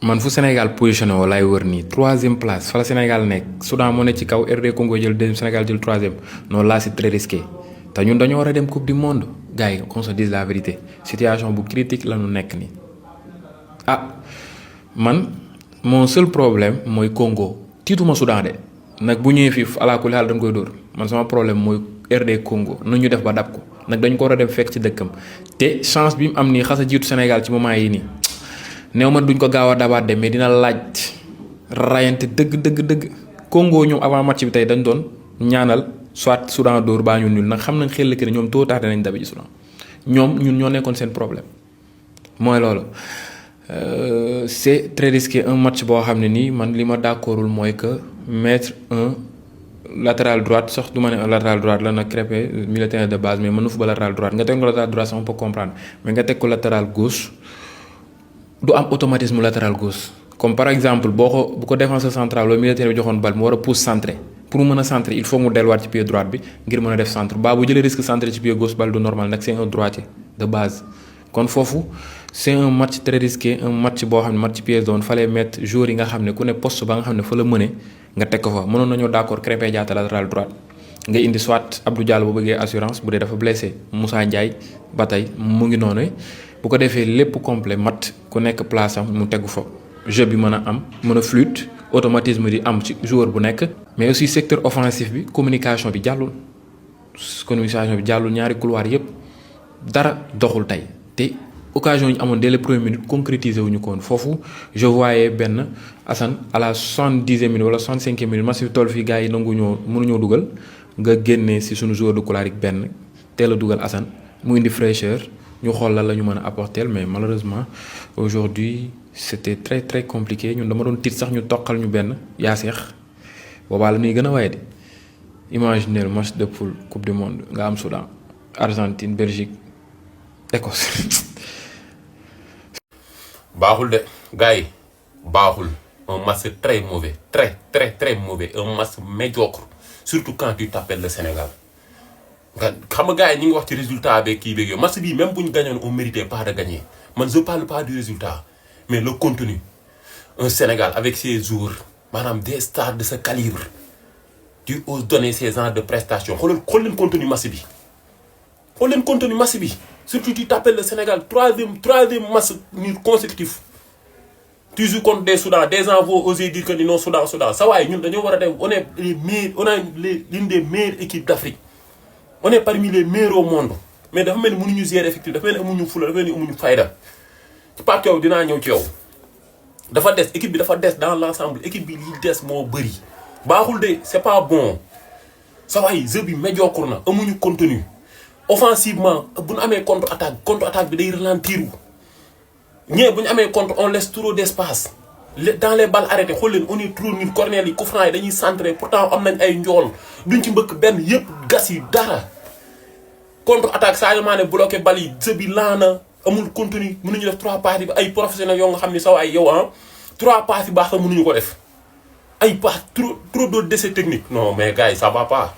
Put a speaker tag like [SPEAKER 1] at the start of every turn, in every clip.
[SPEAKER 1] man fu Sénégal positionné woo laay wër nii 3e place fa la Sénégal nekk Soudan moo ne ci kaw RD Congo jël 2e Sénégal jël 3e non là c'est très risqué te ñun dañoo war a dem coupe du monde gars yi qu'on se dise la vérité situation bu critique la ñu nekk nii. ah man mon seul problème mooy Congo tiituma Soudan de nag bu ñëwee fii alaakulli xaal dañ koy dóor man sama problème mooy RD Congo nu ñu def ba dab ko nag dañ ko war a dem fekk ci dëkkam te chance bi mu am nii xas a jiitu Sénégal ci moment yi nii. néew ma duñ ko gaaw a dabaat de mais dina laaj rayante dëgg Congo ñoom avant match bi tey dañ doon ñaanal soit Soudan dóor baa ñu nul nag xam nañ xel que ne ñoom tôt ou tard dinañ dabi ci Soudan ñoom ñun ñoo nekkoon seen problème mooy loolu. C'est très risqué un match boo xam ne nii man li ma d'accordul mooy que mettre un latéral droite sax du ma ne un latéral droite la nag Krépin militaire de base mais mën na football latéral droite nga teg ko latéral droite sax on peut comprendre mais nga teg ko latéral gauche. du am automatisme latéral gauche comme par exemple bu ko défenseur central loolu militaire bi joxoon bal mu war a pousse centré pour mu mën a centré il faut mu delluwaat ci pied droite bi ngir mën a def centre bu jëlee risque centré ci pied gauche bal du normal nag c'est un droitier de base. kon foofu c'est un match très risqué un match boo xam ne match pièce doon fallait mettre joueurs yi nga xam ne ku ne poste ba nga xam ne fa la mëne nga teg ko fa mënoon nañoo d'accord Krépin Diatta latéral droite nga indi soit Abdou Diallo bu bëggee assurance bu dee dafa blessé Moussa Ndiaye ba tey mu ngi noonu. bu ko defee lépp complet mat ku nekk place am mu tegu fa jeu bi mën a am mën a fluide automatisme di am ci joueur bu nekk. mais aussi secteur offensif bi communication bi jàllul ñaari couloir yépp dara doxul tey te occasion yi amoon dès les premières minutes concrétiser wuñu ko woon foofu je voyais benn Assane à la 70e minute wala 65e minute match bi toll fii gars yi mënuñoo dugal nga génnee si suñu joueur de couloir yi benn teel a dugal Assane mu indi fraîcheur. ñu xool la ñu mën a apporter mais malheureusement aujourd'hui c'était très très compliqué ñun dama doon tiit sax ñu toqal ñu benn yaa seex boobaa la ñuy gën a waye de imaginez le match de poule coupe du monde nga am Soudan Argentine Belgique Écosse.
[SPEAKER 2] baaxul de gars yi baaxul un match très mauvais très mauvais un match médiocre surtout quand tu t'appelles le Sénégal. xam nga gars yi ñu ngi wax ci résultat beeg kii beeg yow match bii même bu ñu gagnoon on méritait pas de gagner man je parle pas du résultat mais le contenu un Sénégal avec ses joueurs maanaam des stars de ce calibre tu oses donner ces genres de prestations xool leen contenu match bi. xool leen contenu match bi surtout tu t'appelles le Sénégal troisième match nul consécutif tu joues contre des Soudan des gens vont oser dire que ni non Soudan sa waay ñun dañoo war a dem on est les meilleurs on a l'une des meilleures équipes d'Afrique. on est parmi les meilleurs au monde mais dafa mel ni mënuñu gérer effectif dafa mel ni amuñu fula dafa mel ni amuñu fayda ci Pape Thiaw dinaa ñëw ci yow dafa des équipe bi dafa des dans l'ensemble équipe bi li des moo bëri baaxul de c'est pas bon sa waay jeu bi médiocre na amuñu contenu offensivement bu ñu amee contre attaque bi day ralentir ñee bu ñu amee contre on laisse trop d'espace dans les balles arrêtées xool leen on est trop nul corner yi coup franc yi dañuy centrer pourtant am nañ ay njool duñ ci mbëkk benn yëpp gas yi dara contre attaque Sadio Mané bloqué bal yi jeu bi laana amul contenu mënuñu def 3 passes yi ay professionnels yoo nga xam ni saw ay yow 3 passes yi baax sax mënuñu ko def ay passes trop de déchets techniques non mais gars yi ça va pas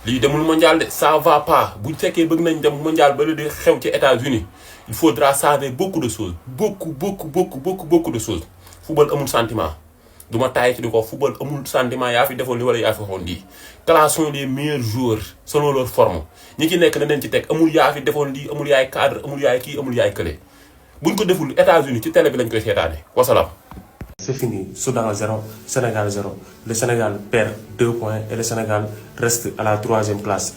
[SPEAKER 2] lii demul mondial de ça va pas buñ fekkee bëgg nañ dem mondial ba la di xew ci États-Unis il faudra changer beaucoup de choses beaucoup de choses football amul sentiment du ma taay ci di ko football amul sentiment yaa fi defoon li wala yaa fi waxoon lii classons les meilleurs joueurs selon leur forme ñi ci nekk na leen ci teg amul yaa fi defoon lii amul yaay cadre amul yaay kii amul yaay kële buñ ko deful États-Unis ci télé bi lañ koy seetaane wasalaam.
[SPEAKER 3] C'est fini. Soudan 0, Sénégal 0. Le Sénégal perd 2 points et le Sénégal reste à la 3e place.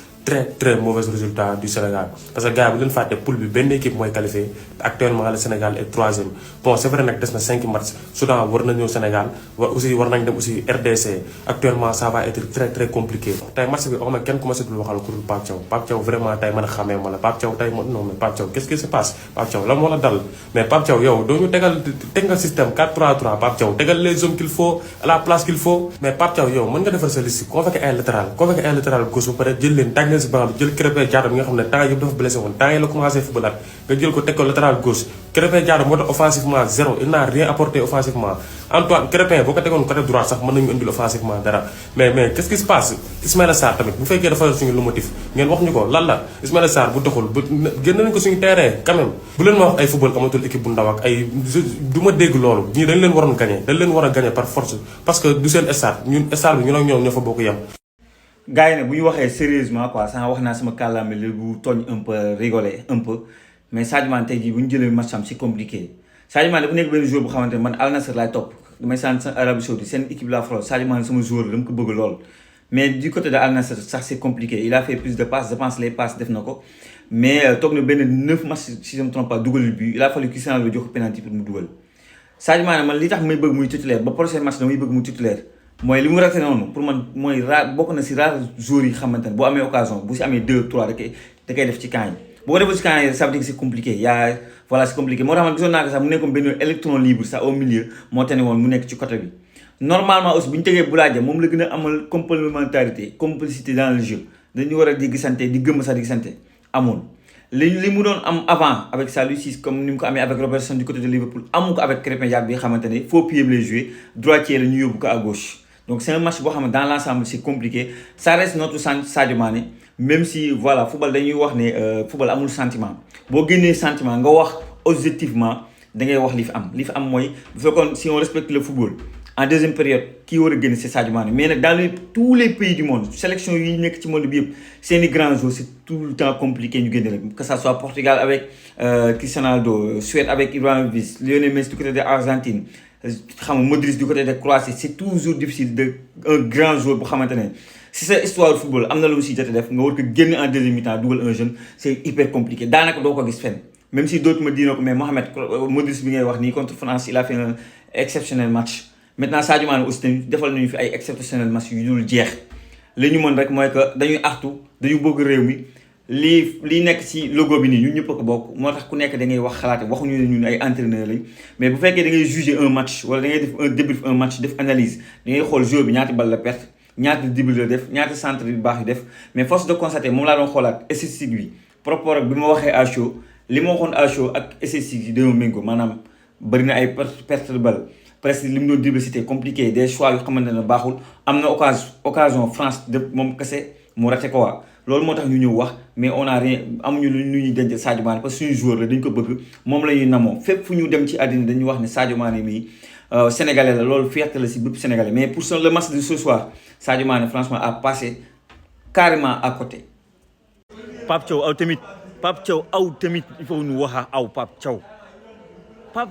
[SPEAKER 3] Très mauvais résultat du Sénégal. Parce que gars, vous ne faites poule bi benn équipe mooy qualifié. Actuellement, le Sénégal est 3e. Bon, c'est vrai nag des na 5 matchs. Soudan war na ñëw Sénégal. war nañ dem aussi RDC. Actuellement, ça va être très compliqué. Tey match bi xam kenn commencé dul waxal ku dul Pape Thiaw. Pape Thiaw vraiment tey mën a xamee ma la. Pape Thiaw tey non mais Pape Thiaw qu'est-ce qui se passe? Pape Thiaw la moo la dal. Mais Pape Thiaw yow doo ñu teg nga système 4-3-3 Pape Thiaw tegal les hommes qu'il faut à la place qu'il faut. Mais Pape Thiaw yow mën nga defar sa liste convoqué ay latéral gauche ba pare jël leen tàgg leen si banc bi jël Krépin Diatta bi nga xam ne temps yëpp dafa blessé woon temps yi la commencé footballaat nga jël ko teg ko latéral gauche Krépin Diatta moo tax offensivement zéro il n'a rien apporté offensivement Antoine Krépin boo ko tegoon côté droite sax mën nañu indil offensivement dara mais qu'est-ce qui se passe Ismaïla Sarr tamit bu fekkee dafa yor suñu lu motif ngeen wax ñu ko lan la Ismaïla Sarr bu doxul bu génn nañ ko suñu terrain quand même bu leen ma wax ay football amatul équipe bu ndaw ak ay du ma dégg loolu ñii dañ leen waroon gagné dañ leen war a gagné par force parce que du seen stade ñun stade bi ñun ak ñoom ñoo fa bokk yem.
[SPEAKER 4] gars yi nag bu ñu waxee sérieusement quoi sax wax naa sama kàllaame léegi bu tooñ un peu rigoler un peu mais Sadio Mané tey jii bu ñu jëlee match am c'est compliqué Sadio Mané dafa nekk benn joueur bu xamante ne man Al Nassr laay topp damay sant Arabie Saoudite seen équipe la France Sadio Mané sama joueur la dama ko bëgg lool. mais du côté de Al Nassr sax c'est compliqué il a fait plus de passes je pense les passes def na ko mais toog na benn 9 matchs si je me trompe pas dugalul but il a fallu Cristiano Ronaldo jox ko penalty pour mu dugal Sadio Mané man li tax may bëgg muy titulaire ba prochain match damay bëgg muy titulaire. mooy li mu raté noonu pour man mooy bokk na si rare joueurs yi xamante ne boo amee occasion bu si amee 2 3 da koy def ci camp yi boo ko defee ci camp yi ça veut dire que c'est compliqué voilà c'est compliqué moo tax man gisoon naa ko sax mu nekkoon benn électron libre sax au milieu moo tane woon mu nekk ci côté bi normalement aussi bu ñu tegee Boulaye Dia moom la gën a amal complémentarité complicité dans le jeu dañu war a di gisante di gëm sax di gisante amoon li mu doon am avant avec Saliou Ciss comme ni mu ko amee avec Robertson du côté de Liverpool amu ko avec Krépin Diatta bi nga xamante ne faux pied lay joué droitier la ñu yóbbu ko à gauche. donc c'est un match boo xam ne dans l'ensemble c'est compliqué ça reste notre Sadio Mané même si voilà football dañuy wax ne football amul sentiment boo génnee sentiment nga wax objectivement da ngay wax li fi am mooy bu fekkoon si on respecte le football en deuxième période kii war a génn c'est Sadio Mané mais nag dans tous les pays du monde sélection yi nekk ci monde bi yëpp seeni grands joueurs c'est tout le temps compliqué ñu génn rek que ça soit Portugal avec Cristiano Ronaldo Suède avec Ibrahimovic Lionel Messi du côté de Argentine xam nga Modric du côté de Croatie c'est toujours difficile de un grand joueur bu xamante ne si sa histoire de football am na lu mu si jot a def nga war ko génn en deuxième mi-temps dugal un jeune c'est hyper compliqué daanaka doo ko gis fenn même si d'autres ma dina ko mais Mohamed Modric bi ngay wax nii contre France il a fait un exceptionnel match maintenant Sadio Mané aussi tamit defal nañu fi ay exceptionnel match yu dul jeex li ñu mën rek mooy que dañuy artu dañu bëgg réew mi lii nekk ci logo bi nii ñun ñëpp a ko bokk moo tax ku nekk da ngay wax xalaate waxuñu ne ñun ay entraîneur lañ mais bu fekkee da ngay juger un match wala da ngay def un débrief un match def analyse da ngay xool joueur bi ñaata balle la perte ñaata dribble la def ñaata centre bi baax yu def mais force de constater moom laa doon xoolaat statistique bi par rapport ak bi ma waxee à chaud li ma waxoon à chaud ak statistique yi dañoo méngoo maanaam bëri na ay perte de balle presque li mu doon dribble c'était compliqué des choix yu xamante ne baaxul am na occasion France de moom kese mu raté ko waa loolu moo tax ñu ñëw wax mais on a rien amuñu lu ñuy denc Sadio Mané parce que suñu joueur la dañ ko bëgg moom la ñuy namoo fépp fu ñu dem ci àddina dañuy wax ne Sadio Mané mii sénégalais la loolu fierté la si bépp sénégalais mais pour le match de ce soir Sadio Mané franchement a passé carrément à côté. Pape Thiaw aw tamit il faut ñu wax aw Pape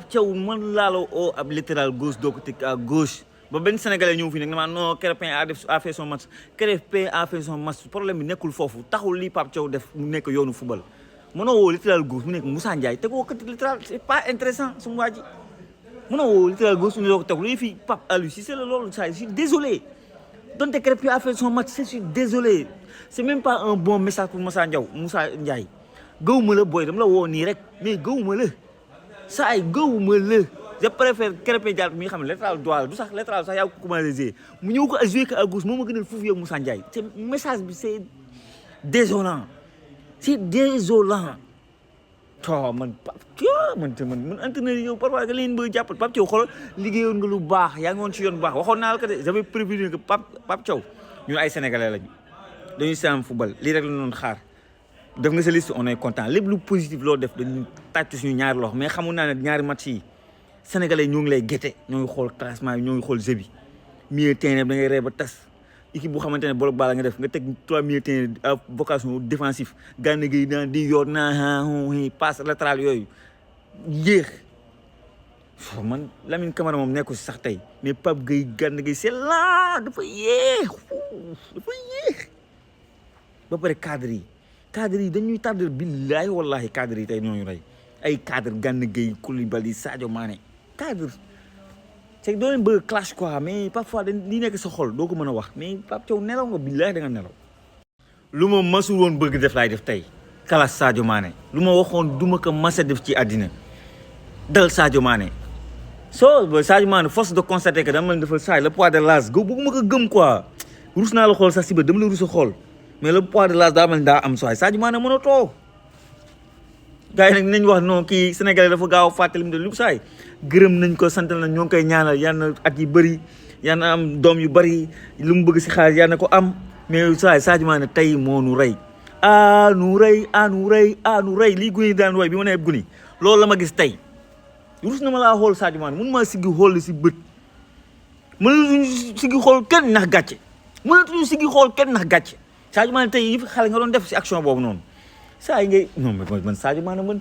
[SPEAKER 4] Thiaw man laa la oo ab latéral gauche doo ko teg à gauche. ba benn sénégalais ñëw fi nag dama non Krépin a fait son match Krépin a fait son match problème bi nekkul foofu taxul li Pape Thiaw def mu nekk yoonu football mënoo woo latéral gauche mu nekk Moussa Ndiaye tegoo ko latéral c'est pas intéressant suma waa ji mënoo woo latéral gauche mu ne ko teg lu fii Pape Aliou Cissé la loolu ça je suis désolé donte Krépin a fait son match je suis désolé c'est même pas un bon message pour Moussa Ndiaye gëwuma la booy dama la woo nii rek mais gëwuma la saa ay gëwuma la je préfère Krépin Diatta mi nga xam ne latéral droit du sax latéral sax yaa ko commencé mu ñëw ko jouer ko à gauche moo ma gënal foofu yow Moussa Ndiaye te message bi c'est désolant man entraîneur yow parfois nga leen bëgg jàppal Pape Thiaw xoolal liggéeyoon nga lu baax yaa ngi woon ci yoon bu baax waxoon naa la ko de j'avais prévenu que Pape Thiaw ñun ay sénégalais lañu dañuy seetaan football lii rek la doon xaar def nga sa liste on est content lépp lu positif loo def dañu tàcc suñu ñaari loxo mais xamu naa ne ñaari match yi sénégalais ñoo ngi lay guette ñoo ngi xool classement yi ñoo ngi xool jeu bi milieu terrain da ngay ree ba tas équipe bu xamante ne bolok bala nga def nga teg 3 milieu terrain à vocation défensif Gana Gueye daan di yor naa passe latéral yooyu yéex man Lamine Camara moom nekku si sax tey mais Pape Gueye Gana Gueye c'est là dafa yéex ba pare cadre yi dañuy tardé billahi wallahi cadre yi tey ñooñu rey ay cadre Gana Gueye Koulibaly Sadio Mané cadre c'est que doo leen bëgg clash quoi mais parfois li nekk sa xol doo ko mën a wax mais Pape Thiaw nelaw nga billahi da nga nelaw lu ma masul woon bëgg def laay def tey clash Sadio Mané lu ma waxoon duma ko mas a def ci àddina dal Sadio Mané Sadio Mané force de constater que dama leen defal saa le poids de l'âge go bëgguma ko gëm quoi rus naa la xool sax si ba dama la rus a xool mais le poids de l'âge daa mel ni daa am sooy Sadio Mané mënatoo gars yi nag dinañ wax non kii Sénégalais dafa gaaw a fàttali mu de lu saay gërëm nañ ko sant nañ ñoo ngi koy ñaanal yal na at yi bëri yal na am doom yu bëri lu mu bëgg si xaalis yal na ko am mais saay Sadio Mané tey moo nu rey nu rey lii guni daan way bi ma nee guni loolu la ma gis tey rus na ma laa xool Sadio Mané mun maa siggi xool si bët mënatuñu siggi xool kenn ndax gàcce mënatuñu siggi xool kenn ndax gàcce Sadio Mané tey yi fi xale nga doon def si action boobu noonu saa yi ngay non man Sadio Mané man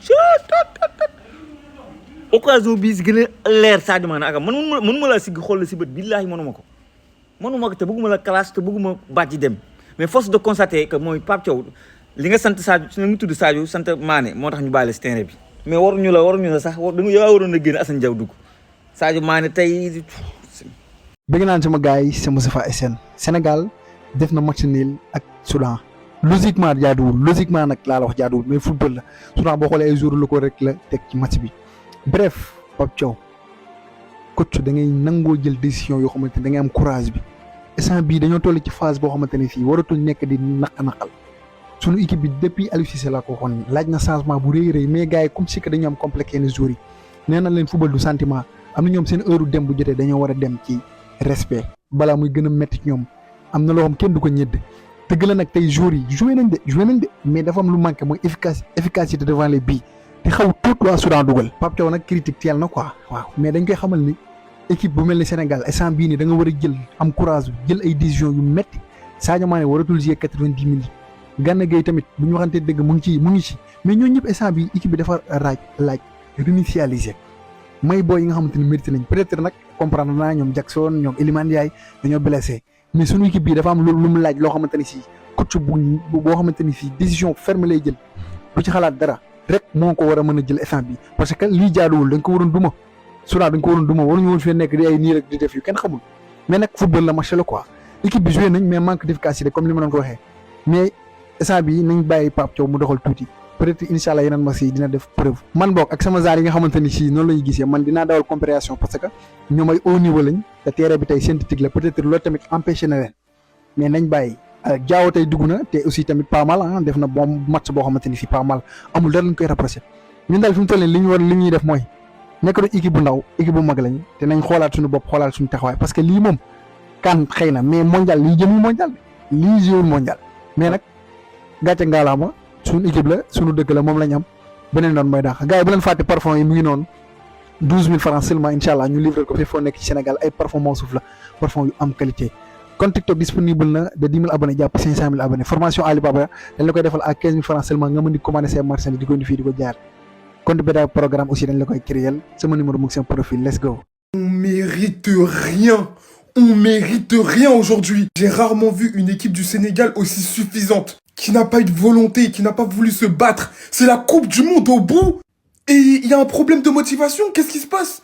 [SPEAKER 4] occasion bii si gën a leer Sadio Mané ak man mënuma laa siggi xool si bët billaahi mënuma ko te bëgguma la classe te bëgguma bàcc dem mais force de constater que mooy Pape Thiaw li nga sant Sadio su nga tudd Sadio sant Mané moo tax ñu bàyyi la si terrain bi mais waruñu la sax yaa waroon a génn Assane Diaw dugg Sadio Mané tey.
[SPEAKER 5] bëgg naan sama gars yi c'est Moustapha SN Sénégal def na match nul ak Soudan logiquement jaaduwul logiquement nag laa la wax jaaduwul mais football la Soudan boo xoolee ay jours la ko rek la teg ci match bi bref Pape Thiaw coach da ngay nangoo jël décision yoo xamante ne da ngay am courage bi instant bii dañoo toll ci phase boo xamante ne fii waratul nekk di naqal sunu équipe bi depuis Aliou Cissé laa ko waxoon laaj na changement bu rëy mais gars yi comme si que dañoo am complexe yenn jours yi nee na leen football du sentiment am na ñoom seen heure dem bu jotee dañoo war a dem ci respect balaa muy gën a métti ñoom am na loo xam kenn du ko ñëdd dëgg la nag tey jours yi joué nañ de mais dafa am lu manqué mooy efficacité devant les buts te xaw tuut waa Soudan dugal Pape Thiaw nag critique teel na quoi waaw mais dañ koy xamal ni équipe bu mel ni Sénégal instant bii nii da nga war a jël am courage jël ay décisions yu métti Sadio Mané waratul jouer 90 minutes Gana Gueye tamit bu ñu waxantee dëgg mu ngi ci mais ñooñu ñëpp instant bii équipe bi dafa laaj réinitialiser may booy yi nga xamante ni mérité nañ peut-être nag comprendre naa ñoom Jackson ñoom Iliman Ndiaye dañoo blessé mais suñu équipe bi dafa am lu mu laaj loo xamante ni si coach boo xamante ni si décision ferme lay jël du ci xalaat dara rek moo ko war a mën a jël instant bi parce que lii jaaduwul dañ ko waroon duma Soudan dañ ko waroon duma waruñu woon fee nekk di ay nii rek di def yu kenn xamul mais nag football la match la quoi équipe bi joué nañ mais manque d'efficacité comme li ma doon ko waxee mais instant bi nañ bàyyi Pape Thiaw mu doxal tuuti peut-être incha allah yeneen match yi dina def preuve man boog ak sama genre yi nga xamante ni si noonu la ñuy gisee man dinaa dawal comparaison parce que ñoom ay haut niveau lañ te terrain bi tey synthétique la peut-être loolu tamit empêché na leen mais nañ bàyyi Diao tey dugg na te aussi tamit pas mal ah def na bon match boo xamante ni si pas mal amul dara lañ koy rapproché ñun daal fi mu toll nii li ñuy def mooy nekk na équipe bu ndaw équipe bu mag lañ te nañ xoolaat suñu bopp xoolaat suñu taxawaay parce que lii moom kan xëy na mais mondial lii jëmul mondial lii jëmul mondial mais nag gàcce ngaalaama suñu équipe la suñu dëkk la moom lañ am beneen noonu mooy daax gars yi bu leen fàtte parfum yi mu ngi noonu 12000 francs seulement incha allah ñu livré ko fi foo nekk ci Sénégal ay parfum moo suuf la parfum yu am qualité. kon TikTok disponible na de 10 000 abonnés jàpp 500 000 abonnés formation Alibaba dañ la koy defal à 15 000 francs seulement nga mën di commander say marchandises di ko indi fii di ko jaar compte bétail programme aussi dañ la koy créer sama numéro mu ngi seen profil let's go.
[SPEAKER 6] On mérite rien aujourd'hui. J'ai rarement vu une équipe du Sénégal aussi suffisante, qui n'a pas eu de volonté, qui n'a pas voulu se battre. C'est la Coupe du Monde au bout. Et il y a un problème de motivation. Qu'est-ce qui se passe?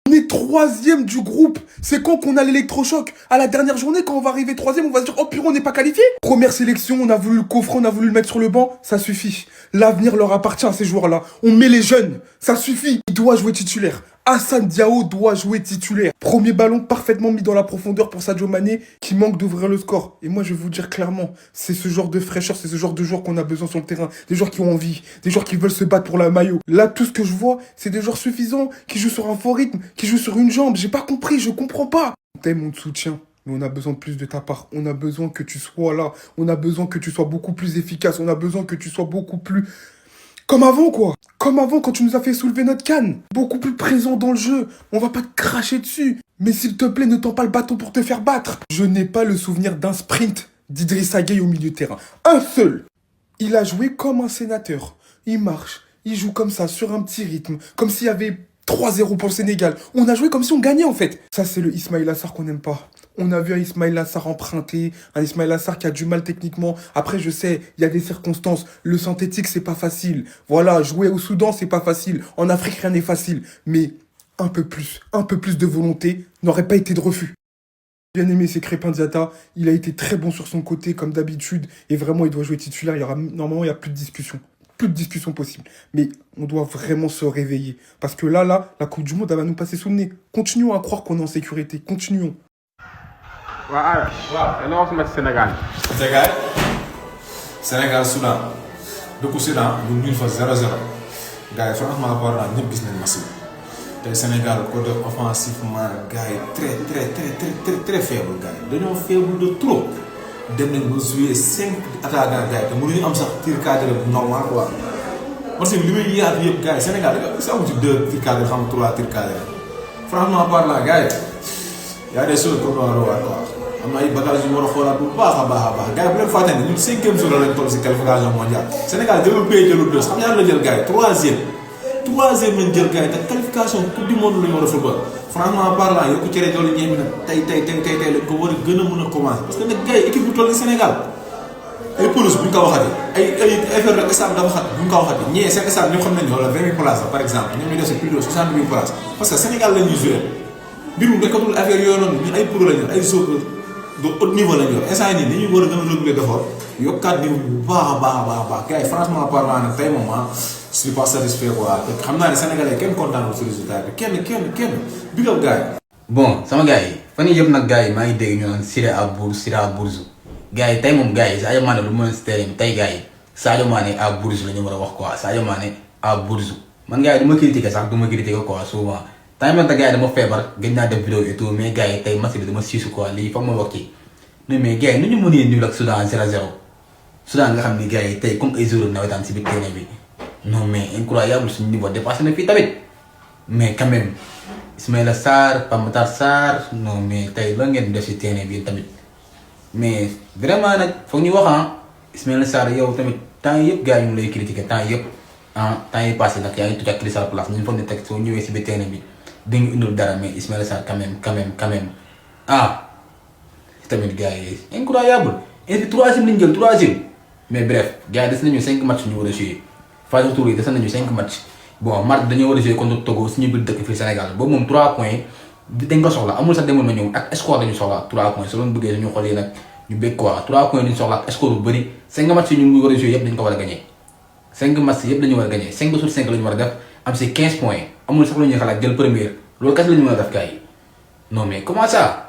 [SPEAKER 6] On est 3e du groupe. C'est quand qu'on a l'électrochoc? À la dernière journée, quand on va arriver 3e, on va se dire, oh purée, on n'est pas qualifié. Première sélection, on a voulu le coffrer, on a voulu le mettre sur le banc. Ça suffit. L'avenir leur appartient à ces joueurs-là. On met les jeunes. Ça suffit. Il doit jouer titulaire. Assane Diao doit jouer titulaire. Premier ballon parfaitement mis dans la profondeur pour Sadio Mané qui manque d'ouvrir le score. Et moi je vais vous dire clairement, c'est ce genre de fraîcheur, c'est ce genre de joueurs qu'on a besoin sur le terrain. Des joueurs qui ont envie, des joueurs qui veulent se battre pour la maillot. Là tout ce que je vois, c'est des joueurs suffisants, qui jouent sur un fort rythme, qui jouent sur une jambe. J'ai pas compris, je comprends pas. On t'aime, on te soutient. Mais on a besoin de plus de ta part. On a besoin que tu sois là. On a besoin que tu sois beaucoup plus efficace. On a besoin que tu sois beaucoup plus... Comme avant, quoi. Comme avant, quand tu nous as fait soulever notre canne. Beaucoup plus présent dans le jeu. On va pas te cracher dessus. Mais s'il te plaît, ne tends pas le bâton pour te faire battre. Je n'ai pas le souvenir d'un sprint d'Idrissa Gueye au milieu de terrain. Un seul. Il a joué comme un sénateur. Il marche. Il joue comme ça, sur un petit rythme. Comme s'il y avait 3-0 pour le Sénégal. On a joué comme si on gagnait, en fait. Ça, c'est le Ismaïla Sarr qu'on n'aime pas. On a vu un Ismaïla Sarr emprunté, un Ismaïla Sarr qui a du mal techniquement. Après, je sais, il y a des circonstances. Le synthétique, c'est pas facile. Voilà, jouer au Soudan, c'est pas facile. En Afrique, rien n'est facile. Mais un peu plus de volonté n'aurait pas été de refus. Bien aimé, c'est Crépin Diatta. Il a été très bon sur son côté, comme d'habitude. Et vraiment, il doit jouer titulaire. Normalement, il n'y a plus de discussion. Plus de discussion possible. Mais on doit vraiment se réveiller. Parce que là, la Coupe du Monde, elle va nous passer sous le nez. Continuons à croire qu'on est en sécurité. Continuons.
[SPEAKER 2] waaw dañoo wax match Sénégal.
[SPEAKER 7] Sénégal Soudan dëkku Soudan ñu ngi fa 0-0 gars yi franchement parlant ñëpp gis nañ match bi tey Sénégal côté offensivement gars yi très faible gars yi dañoo faible de trop dem nañ ba jouer 5 attaquants gars yi te mënuñu am sax tir cadré bu normal quoi parce que li muy yaatu yëpp gars yi Sénégal da amu ci 2 tir cadré xam 3 tir cadré franchement parlant gars yi y a des choses qu'on doit revoir quoi. am na ay bagages yu war a xoolaat bu baax a baax gars yi bu leen fàtte ne ñun 5e jour lañ toll si qualification mondiale Sénégal jëlul pays jëlul deux xam ñaar la jël gars yi 3e lañ jël gars yi te qualification coupe du monde la ñu war a football franchement parlant yokku cere doole ñeemi nag tey lañ ko war a gën a mën a commencer parce que nag gars yi équipe bu toll ni Sénégal ay police bu ñu ko waxati ay affaire de stade dafa xat bu ñu ko waxati ñee seen stade ñoo xam nañ wala 20 000 places la par exemple ñoom ñu def si plus de 60 000 places parce que Sénégal la ñuy jouer mbirum nekkatul affaire yooyu noonu ñun ay pro lañu ay joueurs de haut niveau lañu yor instant yii nii dañuy war a gën a redoubler d'effort yokkaat niveau bu baax a gars yi franchement parlant nag tey moom je suis pas satisfait quoi te xam naa ne sénégalais kenn kontaan na si résultat bi kenn big up gars yi.
[SPEAKER 8] bon sama gars yi fan yii yëpp nag gars yi maa ngi dégg ñu naan Siré à Bourges gars yi tey moom gars yi Sadio Mané lu mu mën si terrain bi tey gars yi Sadio Mané à Bourges la ñu war a wax quoi Sadio Mané à Bourges man gars yi du ma critiquer sax du ma critiquer quoi souvent. temps yii gars yi dama feebar gëj naa def vidéo et tout mais gars yi tey match bi dama siisu quoi lii foog ma wax ci non mais gars yi nu ñu mënee nul ak Soudan 0-0 Soudan nga xam ni gars yi tey comme ay joueurs nawetaan si biir terrain bi non mais incroyable suñu niveau dépassé na fii tamit mais quand même Ismaïla Sarr Pape Matar Sarr non mais tey la ngeen def si terrain bi tamit mais vraiment nag foog ñu wax Ismaïla Sarr yow tamit temps yëpp gars yi ñu lay critiquer temps yëpp temps yi passé nag yaa ngi tudd ak Crystal Palace ñu foog ne teg soo ñëwee si biir terrain bi dañu indil dara mais Ismaïla Sarr quand même tamit gars yi incroyable et puis 3e lañ jël 3e mais bref gars yi des nañu 5 matchs ñu war a jouer phase retour yi des nañu 5 matchs bon mardi dañoo war a jouer contre Togo suñu biir dëkk fii Sénégal boobu moom 3 points dañ ko soxla amul sax demoon na ñëw ak score dañu soxla 3 points su doon bëggee dañu xool yi nag ñu bëgg quoi 3 points dañu soxla ak score bu bëri 5 matchs yi ñu ngi war a jouer yëpp dañu ko war a gagné 5 matchs yëpp dañu war a gagné 5 sur 5 la ñu war a def am si 15 points amul sax lu ñuy xalaat jël première loolu kat la ñu mën a def gars yi non mais comment ça